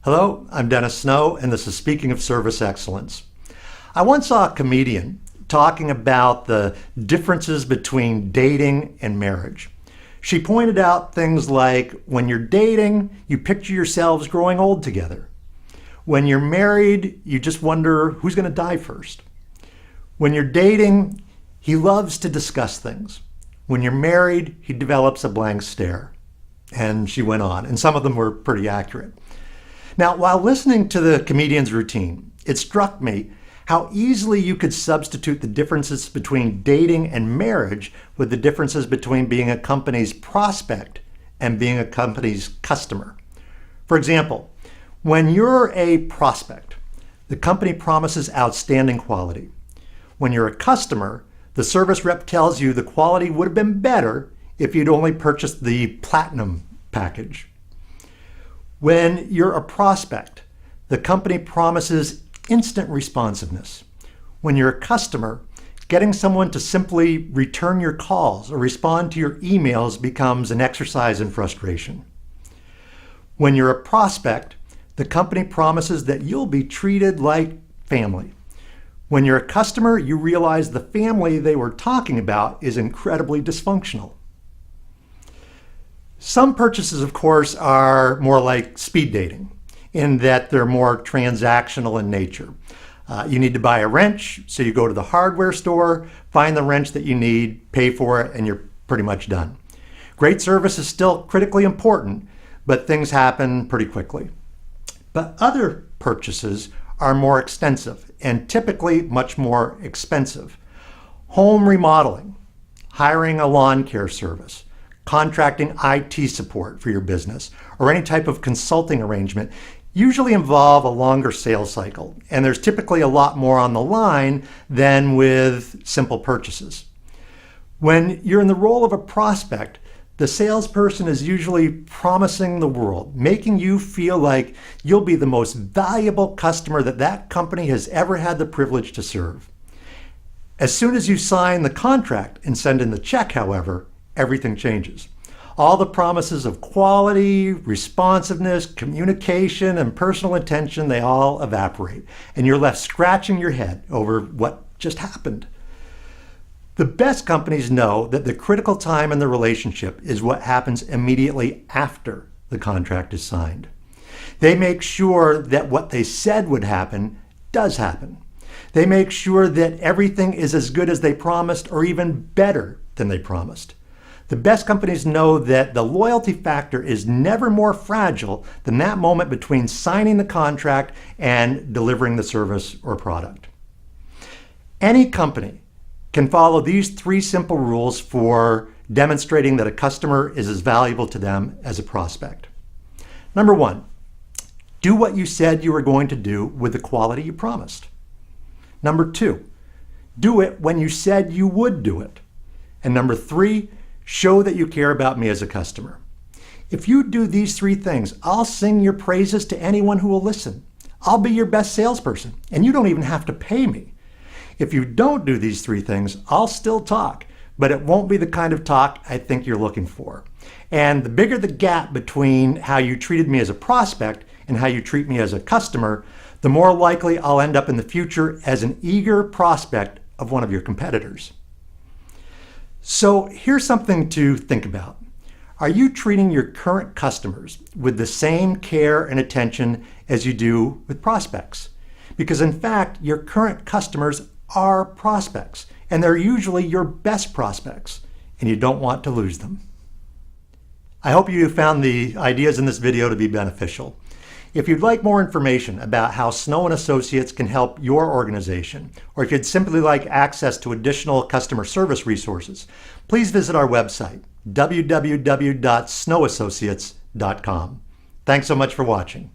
Hello, I'm Dennis Snow, and this is Speaking of Service Excellence. I once saw a comedian talking about the differences between dating and marriage. She pointed out things like when you're dating, you picture yourselves growing old together. When you're married, you just wonder who's going to die first. When you're dating, he loves to discuss things. When you're married, he develops a blank stare. And she went on, and some of them were pretty accurate. Now, while listening to the comedian's routine, it struck me how easily you could substitute the differences between dating and marriage with the differences between being a company's prospect and being a company's customer. For example, when you're a prospect, the company promises outstanding quality. When you're a customer, the service rep tells you the quality would have been better if you'd only purchased the platinum package. When you're a prospect, the company promises instant responsiveness. When you're a customer, getting someone to simply return your calls or respond to your emails becomes an exercise in frustration. When you're a prospect, the company promises that you'll be treated like family. When you're a customer, you realize the family they were talking about is incredibly dysfunctional. Some purchases, of course, are more like speed dating in that they're more transactional in nature. You need to buy a wrench, so you go to the hardware store, find the wrench that you need, pay for it, and you're pretty much done. Great service is still critically important, but things happen pretty quickly. But other purchases are more extensive and typically much more expensive. Home remodeling, hiring a lawn care service, contracting IT support for your business, or any type of consulting arrangement usually involve a longer sales cycle, and there's typically a lot more on the line than with simple purchases. When you're in the role of a prospect, the salesperson is usually promising the world, making you feel like you'll be the most valuable customer that company has ever had the privilege to serve. As soon as you sign the contract and send in the check, however, everything changes. All the promises of quality, responsiveness, communication, and personal attention, they all evaporate, and you're left scratching your head over what just happened. The best companies know that the critical time in the relationship is what happens immediately after the contract is signed. They make sure that what they said would happen does happen. They make sure that everything is as good as they promised or even better than they promised. The best companies know that the loyalty factor is never more fragile than that moment between signing the contract and delivering the service or product. Any company can follow these three simple rules for demonstrating that a customer is as valuable to them as a prospect. Number one, do what you said you were going to do with the quality you promised. Number two, do it when you said you would do it. And number three, show that you care about me as a customer. If you do these three things, I'll sing your praises to anyone who will listen. I'll be your best salesperson, and you don't even have to pay me. If you don't do these three things, I'll still talk, but it won't be the kind of talk I think you're looking for. And the bigger the gap between how you treated me as a prospect and how you treat me as a customer, the more likely I'll end up in the future as an eager prospect of one of your competitors. So here's something to think about. Are you treating your current customers with the same care and attention as you do with prospects? Because in fact, your current customers are prospects, and they're usually your best prospects, and you don't want to lose them. I hope you found the ideas in this video to be beneficial. If you'd like more information about how Snow & Associates can help your organization, or if you'd simply like access to additional customer service resources, please visit our website, www.snowassociates.com. Thanks so much for watching.